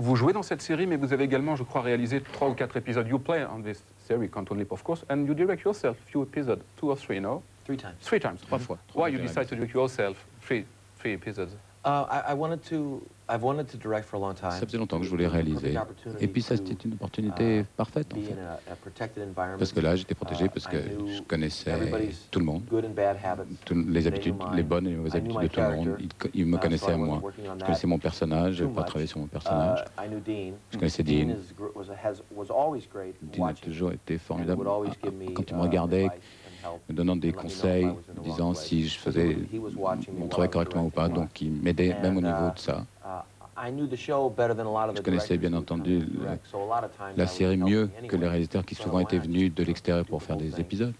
Vous jouez dans cette série, mais vous avez également, je crois, réalisé 3 ou 4 épisodes. You play on this series, Quantum Leap, of course, and you direct yourself few episodes, 2 or 3, no? 3 times. 3 times. 3 fois. Why you decide to direct yourself 3 episodes? I've wanted to direct for a long time. Ça faisait longtemps que je voulais réaliser. Et puis ça, c'était une opportunité parfaite, en fait. Parce que là, j'étais protégé, parce que je connaissais tout le monde, les habitudes, les bonnes et les mauvaises habitudes de tout le monde. Ils me connaissaient à moi. Je connaissais mon personnage, je n'avais pas travaillé sur mon personnage. Je connaissais Dean. Dean a toujours été formidable. Quand il me regardait, me donnant des conseils, me disant si je faisais mon travail correctement ou pas. Donc il m'aidait même au niveau de ça. Je connaissais bien entendu la série mieux que les réalisateurs qui souvent étaient venus de l'extérieur pour faire des épisodes.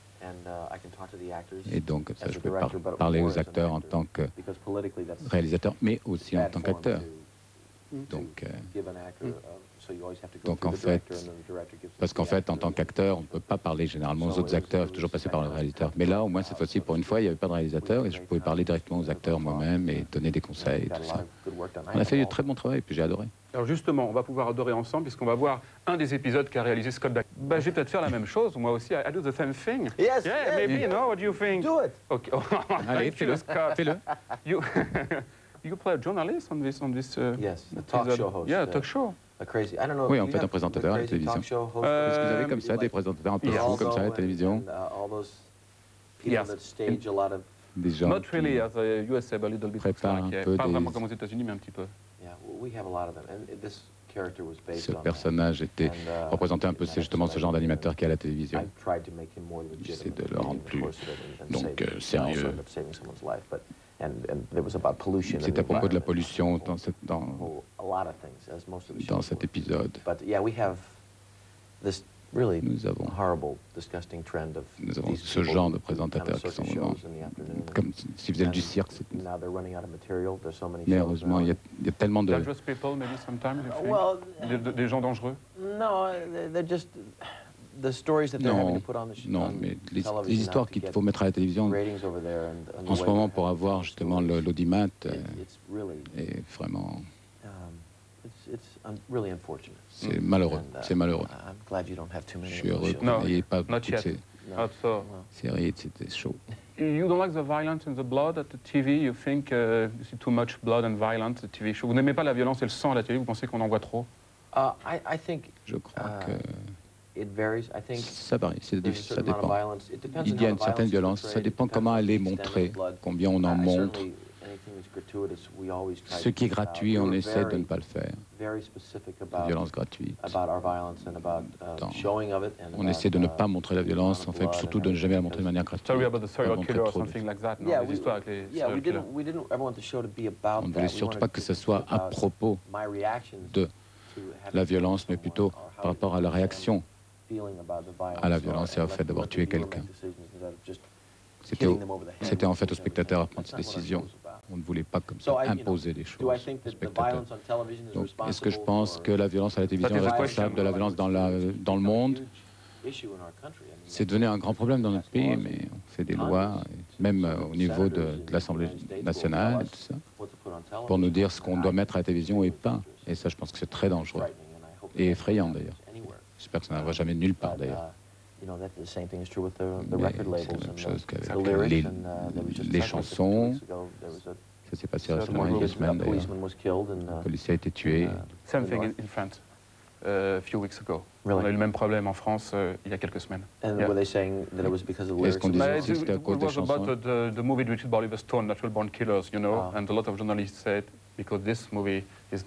Et donc ça, je peux parler aux acteurs en tant que réalisateur, mais aussi en tant qu'acteur. Donc en fait, parce qu'en fait, en tant qu'acteur, on ne peut pas parler généralement aux autres acteurs, il faut toujours passer par le réalisateur. Mais là, au moins cette fois-ci, pour une fois, il n'y avait pas de réalisateur et je pouvais parler directement aux acteurs moi-même et donner des conseils et tout ça. On a fait du très bon travail et puis j'ai adoré. Alors justement, on va pouvoir adorer ensemble puisqu'on va voir un des épisodes qu'a réalisé Scott Bakula. Bah, je vais peut-être faire la même chose, moi aussi. I do the same thing. Yes, yeah, maybe, no? What do you think? Do it. Okay. Allez, fais-le, fais-le. You play a journalist on this yes, a talk show host. Yeah, a talk show. Oui, en fait, un présentateur à la télévision. Est-ce que vous avez comme ça des présentateurs un peu fous comme ça à la télévision? Des gens Not really as a USA, but a little bit préparent un peu pas vraiment comme aux États-Unis, mais un petit peu. Ce personnage était représenté un peu, c'est justement ce genre d'animateur qui est à la télévision. J'essaie de le rendre plus sérieux. C'est à propos de la pollution dans cet épisode. Nous avons ce genre de présentateurs qui sont vraiment comme s'ils faisaient du cirque. Mais heureusement, il y a tellement de... Des gens dangereux? Non, mais les histoires qu'il faut mettre à la télévision en ce moment pour avoir justement l'audimat est vraiment... C'est malheureux, c'est malheureux. Je suis heureux que vous n'ayez pas toutes ces séries, c'était chaud. You don't like the violence and the blood at the TV? You think you see too much blood and violence at the TV show? Vous n'aimez pas la violence et le sang à la télé? Vous pensez qu'on en voit trop? Je crois que ça varie, ça dépend. Il y a une certaine violence, ça dépend comment elle est montrée, combien on en montre. Ce qui est gratuit, on essaie de ne pas le faire. La violence gratuite. On essaie de ne pas montrer la violence, en fait, surtout de ne jamais la montrer de manière gratuite. Sorry about the serial killer or something like that. Non, les histoires avec les serial killers. On ne voulait surtout pas que ce soit à propos de la violence, mais plutôt par rapport à la réaction à la violence et au fait d'avoir tué quelqu'un. C'était en fait au spectateur à prendre ses décisions. On ne voulait pas comme ça imposer des choses aux spectateurs. Donc, est-ce que je pense que la violence à la télévision est responsable de la violence dans le monde? C'est devenu un grand problème dans notre pays, mais on fait des lois, même au niveau de l'Assemblée nationale et tout ça, pour nous dire ce qu'on doit mettre à la télévision et pas. Et ça, je pense que c'est très dangereux et effrayant d'ailleurs. J'espère que ça n'arrivera jamais nulle part d'ailleurs. Mais c'est la même chose qu'avec les chansons. Ça s'est passé récemment, il y a 2 semaines d'ailleurs. Le policier a été tué. Same thing in France, a few weeks ago. On a eu le même problème en France il y a quelques semaines. Est-ce qu'on disait que c'était à cause des chansons? It was about the movie directed by Oliver Stone, Natural Born Killers, you know, and a lot of journalists said, because this movie is